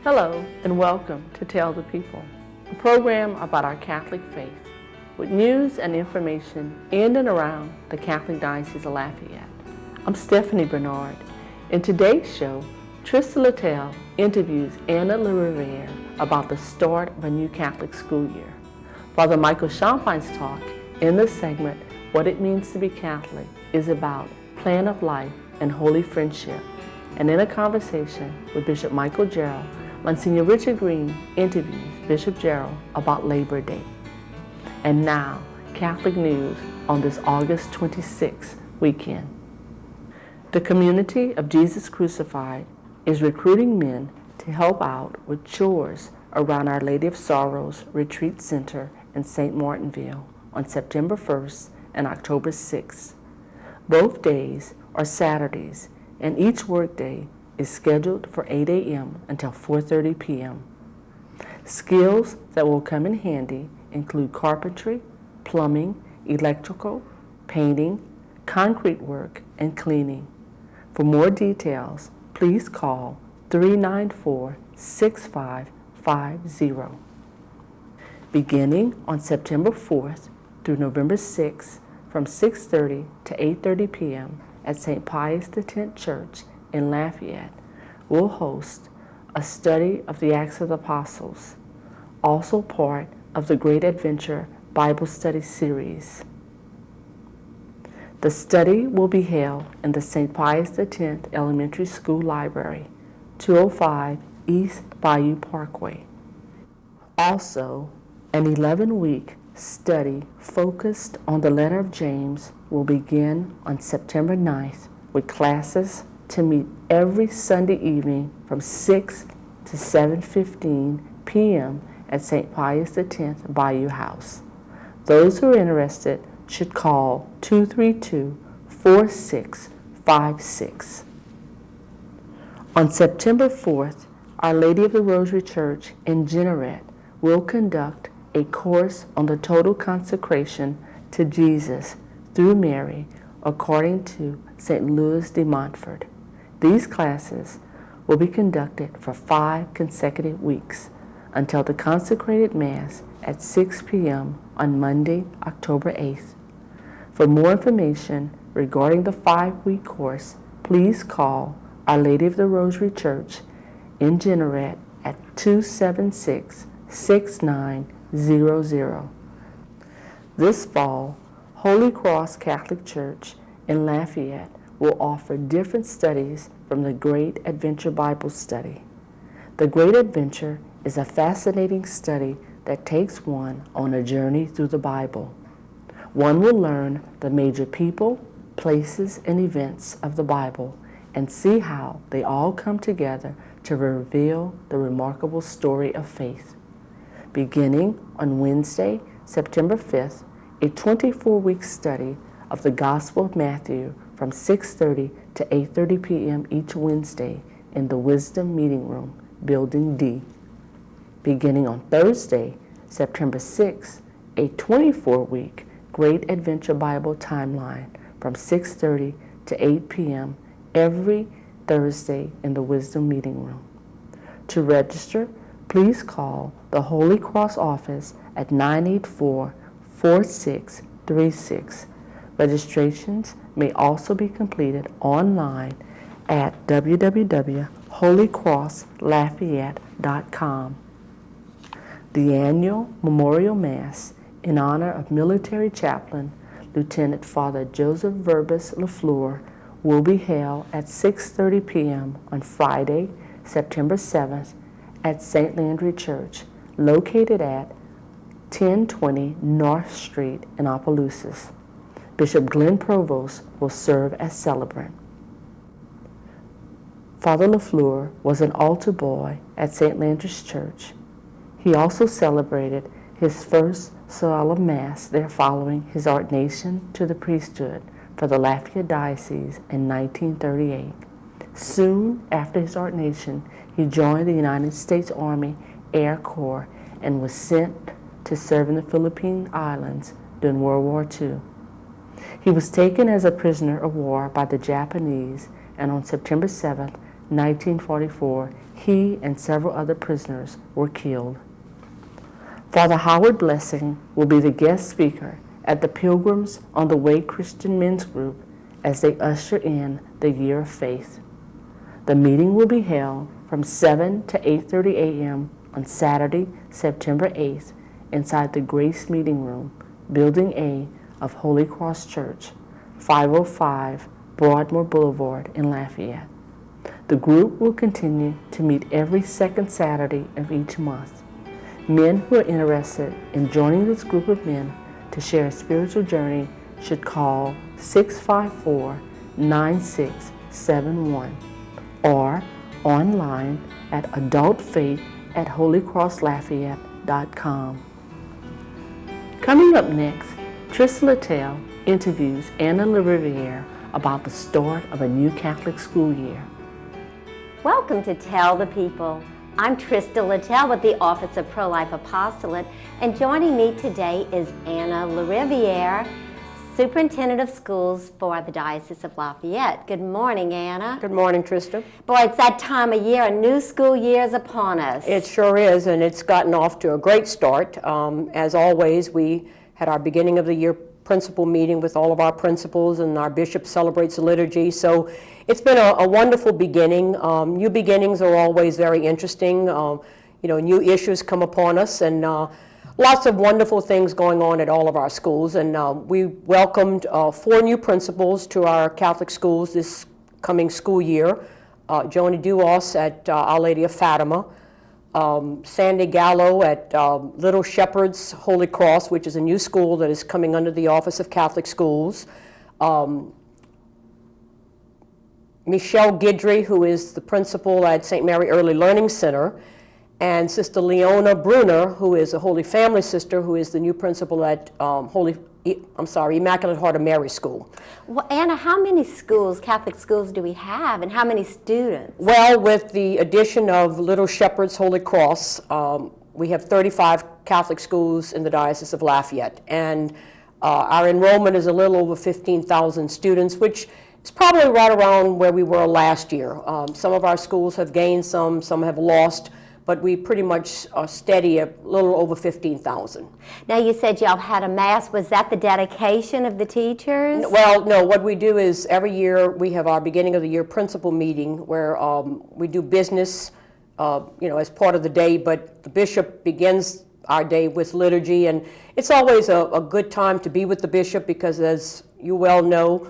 Hello and welcome to Tell the People, a program about our Catholic faith with news and information in and around the Catholic Diocese of Lafayette. I'm Stephanie Bernard. In today's show, Trista Littell interviews Anna LaRiviere about the start of a new Catholic school year. Father Michael Champine's talk in this segment, What It Means to Be Catholic, is about plan of life and holy friendship. And in a conversation with Bishop Michael Gerald, Monsignor Richard Green interviews Bishop Gerald about Labor Day. And now, Catholic news on this August 26th weekend. The Community of Jesus Crucified is recruiting men to help out with chores around Our Lady of Sorrows Retreat Center in St. Martinville on September 1st and October 6th. Both days are Saturdays, and each workday is scheduled for 8 a.m. until 4:30 p.m. Skills that will come in handy include carpentry, plumbing, electrical, painting, concrete work, and cleaning. For more details, please call 394-6550. Beginning on September 4th through November 6th from 6:30 to 8:30 p.m. at St. Pius X Church in Lafayette, we'll host a study of the Acts of the Apostles, also part of the Great Adventure Bible Study Series. The study will be held in the St. Pius X Elementary School Library, 205 East Bayou Parkway. Also, an 11-week study focused on the letter of James will begin on September 9th with classes to meet every Sunday evening from 6 to 7:15 p.m. at St. Pius X Bayou House. Those who are interested should call 232-4656. On September 4th, Our Lady of the Rosary Church in Jeanerette will conduct a course on the total consecration to Jesus through Mary according to St. Louis de Montfort. These classes will be conducted for 5 consecutive weeks until the consecrated Mass at 6 p.m. on Monday, October 8th. For more information regarding the 5-week course, please call Our Lady of the Rosary Church in Jeanerette at 276-6900. This fall, Holy Cross Catholic Church in Lafayette will offer different studies from the Great Adventure Bible Study. The Great Adventure is a fascinating study that takes one on a journey through the Bible. One will learn the major people, places, and events of the Bible and see how they all come together to reveal the remarkable story of faith. Beginning on Wednesday, September 5th, a 24-week study of the Gospel of Matthew from 6:30 to 8:30 p.m. each Wednesday in the Wisdom Meeting Room, Building D. Beginning on Thursday, September 6th, a 24-week Great Adventure Bible Timeline from 6:30 to 8 p.m. every Thursday in the Wisdom Meeting Room. To register, please call the Holy Cross office at 984-4636. Registrations may also be completed online at www.holycrosslafayette.com. The annual Memorial Mass in honor of military chaplain Lieutenant Father Joseph Verbis LaFleur will be held at 6:30 p.m. on Friday, September 7th at St. Landry Church, located at 1020 North Street in Opelousas. Bishop Glenn Provost will serve as celebrant. Father LaFleur was an altar boy at St. Landry's Church. He also celebrated his first solemn Mass there following his ordination to the priesthood for the Lafayette Diocese in 1938. Soon after his ordination, he joined the United States Army Air Corps and was sent to serve in the Philippine Islands during World War II. He was taken as a prisoner of war by the Japanese and on September 7th, 1944, he and several other prisoners were killed. Father Howard Blessing will be the guest speaker at the Pilgrims on the Way Christian Men's Group as they usher in the Year of Faith. The meeting will be held from 7 to 8:30 a.m. on Saturday, September 8th, inside the Grace Meeting Room, Building A of Holy Cross Church, 505 Broadmoor Boulevard in Lafayette. The group will continue to meet every second Saturday of each month. Men who are interested in joining this group of men to share a spiritual journey should call 654-9671 or online at adultfaith@holycrosslafayette.com. Coming up next, Trista Littell interviews Anna LaRiviere about the start of a new Catholic school year. Welcome to Tell the People. I'm Trista Littell with the Office of Pro-Life Apostolate, and joining me today is Anna LaRiviere, Superintendent of Schools for the Diocese of Lafayette. Good morning, Anna. Good morning, Trista. Boy, it's that time of year. A new school year is upon us. It sure is, and it's gotten off to a great start. As always, we had our beginning of the year principal meeting with all of our principals, and our bishop celebrates the liturgy. So it's been a wonderful beginning. New beginnings are always very interesting. New issues come upon us, and lots of wonderful things going on at all of our schools. And we welcomed 4 new principals to our Catholic schools this coming school year. Joni Duos at Our Lady of Fatima, Sandy Gallo at Little Shepherd's Holy Cross, which is a new school that is coming under the Office of Catholic Schools. Michelle Guidry, who is the principal at St. Mary Early Learning Center, and Sister Leona Bruner, who is a Holy Family sister, who is the new principal at Immaculate Heart of Mary School. Well, Anna, how many schools, Catholic schools, do we have, and how many students? Well, with the addition of Little Shepherd's Holy Cross, we have 35 Catholic schools in the Diocese of Lafayette, and our enrollment is a little over 15,000 students, which is probably right around where we were last year. Some of our schools have gained some have lost, but we pretty much are steady at a little over 15,000. Now, you said y'all had a Mass. Was that the dedication of the teachers? Well, no, what we do is every year we have our beginning of the year principal meeting where we do business, as part of the day, but the bishop begins our day with liturgy, and it's always a good time to be with the bishop because, as you well know,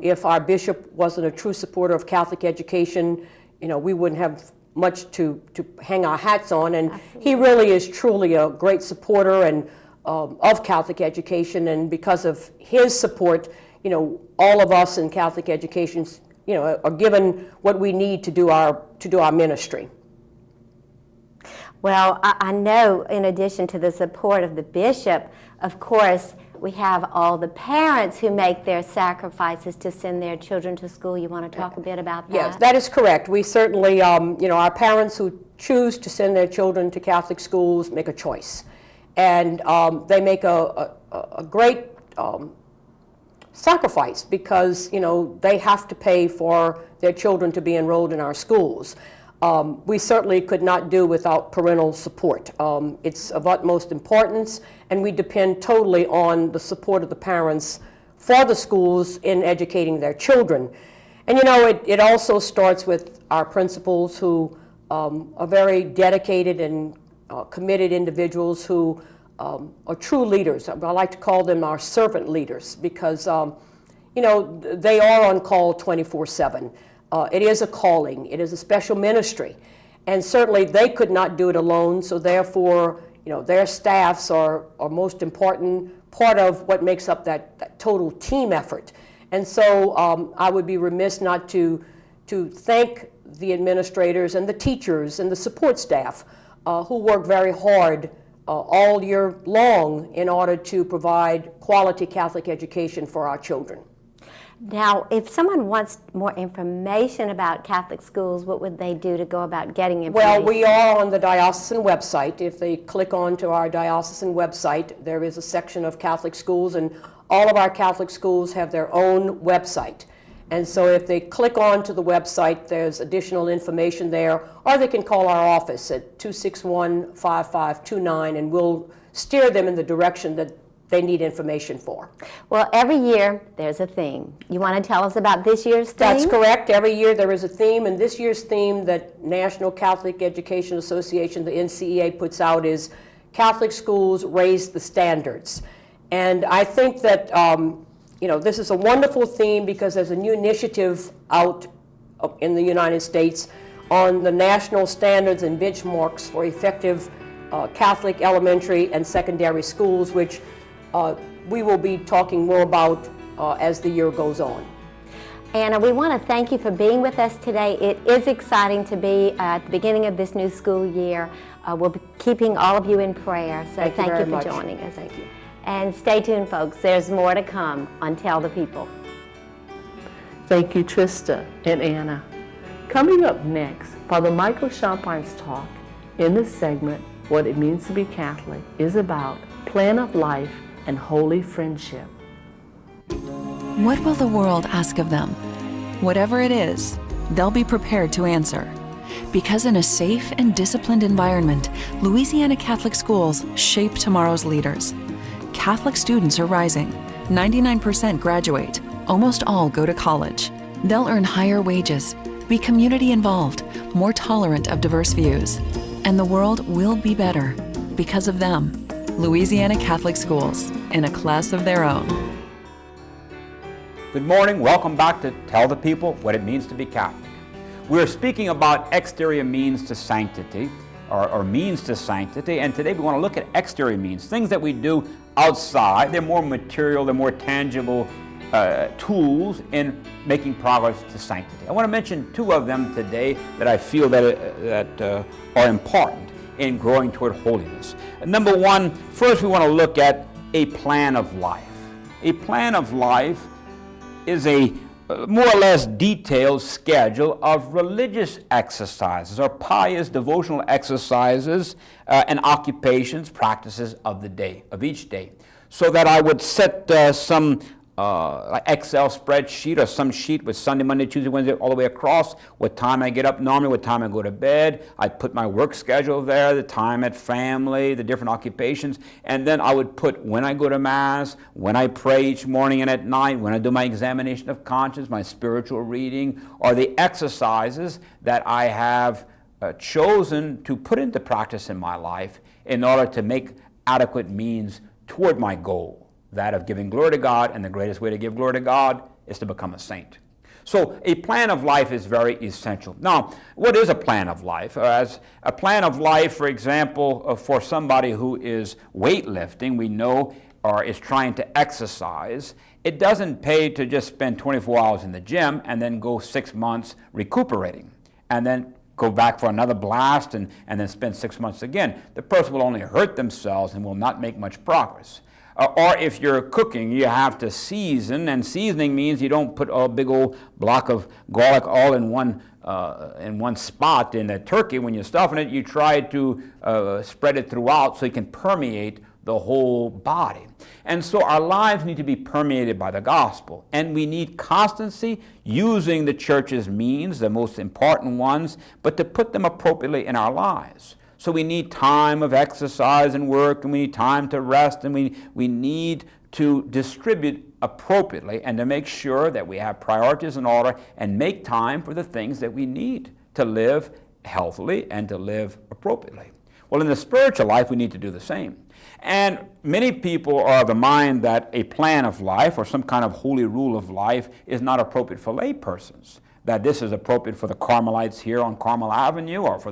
if our bishop wasn't a true supporter of Catholic education, we wouldn't have much to hang our hats on, and Absolutely. He really is truly a great supporter and of Catholic education, and because of his support, all of us in Catholic education, are given what we need to do our ministry. Well, I know in addition to the support of the bishop, of course, we have all the parents who make their sacrifices to send their children to school. You want to talk a bit about that? Yes, that is correct. We certainly, our parents who choose to send their children to Catholic schools make a choice. And they make a great sacrifice because, they have to pay for their children to be enrolled in our schools. We certainly could not do without parental support. It's of utmost importance, and we depend totally on the support of the parents for the schools in educating their children. And it also starts with our principals who are very dedicated and committed individuals who are true leaders. I like to call them our servant leaders because, they are on call 24/7. It is a calling. It is a special ministry. And certainly they could not do it alone, so therefore, their staffs are most important part of what makes up that total team effort. And so I would be remiss not to thank the administrators and the teachers and the support staff who work very hard all year long in order to provide quality Catholic education for our children. Now, if someone wants more information about Catholic schools, what would they do to go about getting information? Well, we are on the diocesan website. If they click on to our diocesan website, there is a section of Catholic schools, and all of our Catholic schools have their own website. And so if they click on to the website, there's additional information there, or they can call our office at 261-5529, and we'll steer them in the direction that they need information for. Well, every year there's a theme. You want to tell us about this year's theme? That's correct. Every year there is a theme, and this year's theme that National Catholic Education Association, the NCEA, puts out is Catholic Schools Raise the Standards. And I think that this is a wonderful theme because there's a new initiative out in the United States on the national standards and benchmarks for effective Catholic elementary and secondary schools, which we will be talking more about as the year goes on. Anna, we want to thank you for being with us today. It is exciting to be at the beginning of this new school year. We'll be keeping all of you in prayer, so thank you for joining us. Thank you. And stay tuned, folks. There's more to come on Tell the People. Thank you, Trista and Anna. Coming up next, Father Michael Champine's talk in this segment, What It Means to Be Catholic, is about plan of life and holy friendship. What will the world ask of them? Whatever it is, they'll be prepared to answer. Because in a safe and disciplined environment, Louisiana Catholic schools shape tomorrow's leaders. Catholic students are rising. 99% graduate. Almost all go to college. They'll earn higher wages, be community involved, more tolerant of diverse views. And the world will be better because of them. Louisiana Catholic schools, in a class of their own. Good morning. Welcome back to Tell the People What It Means to Be Catholic. We're speaking about exterior means to sanctity, or means to sanctity, and today we want to look at exterior means, things that we do outside. They're more material, they're more tangible tools in making progress to sanctity. I want to mention two of them today that I feel that are important in growing toward holiness. Number one, first we want to look at a plan of life. A plan of life is a more or less detailed schedule of religious exercises or pious devotional exercises and occupations, practices of the day, of each day. So that I would set some Excel spreadsheet or some sheet with Sunday, Monday, Tuesday, Wednesday, all the way across, what time I get up normally, what time I go to bed. I'd put my work schedule there, the time at family, the different occupations, and then I would put when I go to Mass, when I pray each morning and at night, when I do my examination of conscience, my spiritual reading, or the exercises that I have chosen to put into practice in my life in order to make adequate means toward my goal, that of giving glory to God, and the greatest way to give glory to God is to become a saint. So a plan of life is very essential. Now, what is a plan of life? As a plan of life, for example, for somebody who is weightlifting, we know, or is trying to exercise, it doesn't pay to just spend 24 hours in the gym and then go 6 months recuperating, and then go back for another blast and then spend 6 months again. The person will only hurt themselves and will not make much progress. Or if you're cooking, you have to season, and seasoning means you don't put a big old block of garlic all in one spot in the turkey. When you're stuffing it, you try to spread it throughout so it can permeate the whole body. And so our lives need to be permeated by the gospel, and we need constancy using the church's means, the most important ones, but to put them appropriately in our lives. So we need time of exercise and work, and we need time to rest, and we need to distribute appropriately and to make sure that we have priorities in order and make time for the things that we need to live healthily and to live appropriately. Well, in the spiritual life, we need to do the same. And many people are of the mind that a plan of life or some kind of holy rule of life is not appropriate for lay persons, that this is appropriate for the Carmelites here on Carmel Avenue or for